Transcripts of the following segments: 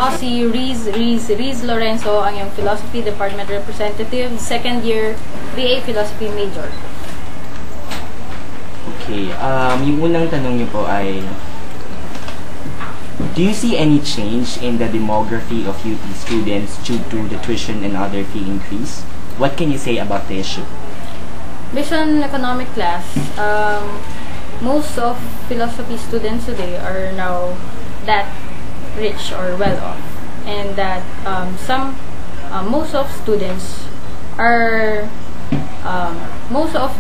Ako si Riz Lorenzo, ang yung Philosophy Department Representative, second year BA Philosophy major. Okay, yung unang tanong niyo po ay, do you see any change in the demography of UP students due to the tuition and other fee increase? What can you say about the issue? Based on economic class, most of philosophy students today are now that rich or well off, and that most of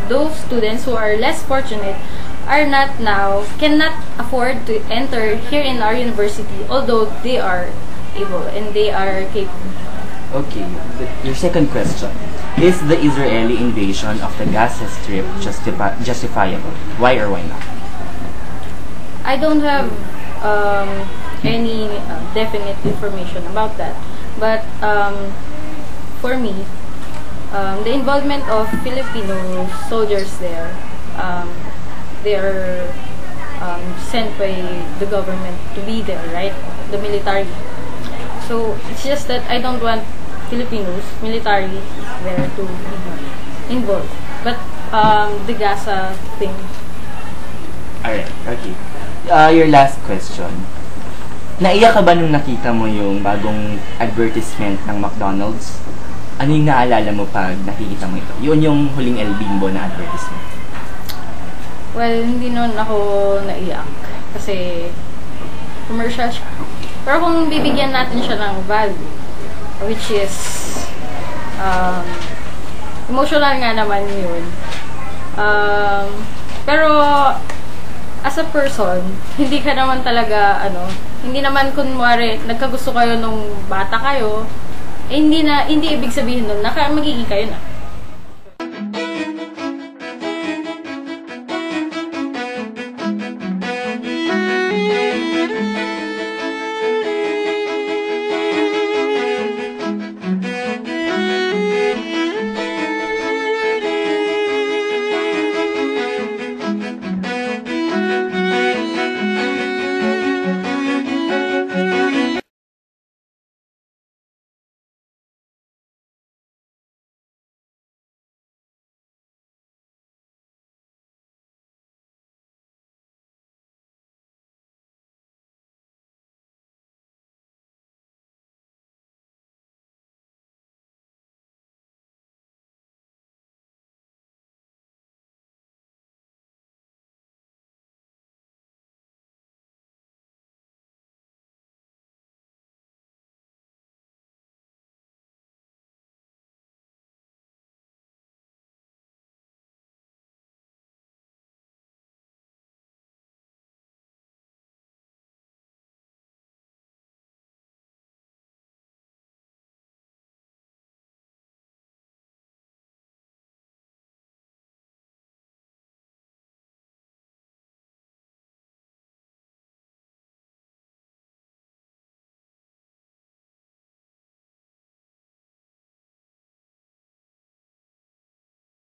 those students who are less fortunate are not now cannot afford to enter here in our university, although they are able and they are capable. Okay, your second question. Is the Israeli invasion of the Gaza Strip justifiable? Why or why not? I don't have any definite information about that, but for me, the involvement of Filipino soldiers there, they are sent by the government to be there, right? The military. So it's just that I don't want Filipinos, military, there to be involved. But the Gaza thing. Alright, okay. Your last question. Naiyak ka ba nung nakita mo yung bagong advertisement ng McDonald's? Ano yung naalala mo pag nakikita mo ito? Yun yung huling El Bimbo na advertisement. Well, hindi noon ako naiyak. Kasi commercial siya. Pero kung bibigyan natin siya ng value, which is emotional nga naman yun. Pero as a person, hindi ka naman talaga hindi naman kunwari nagkagusto kayo nung bata kayo, hindi ibig sabihin nun magiging kayo na.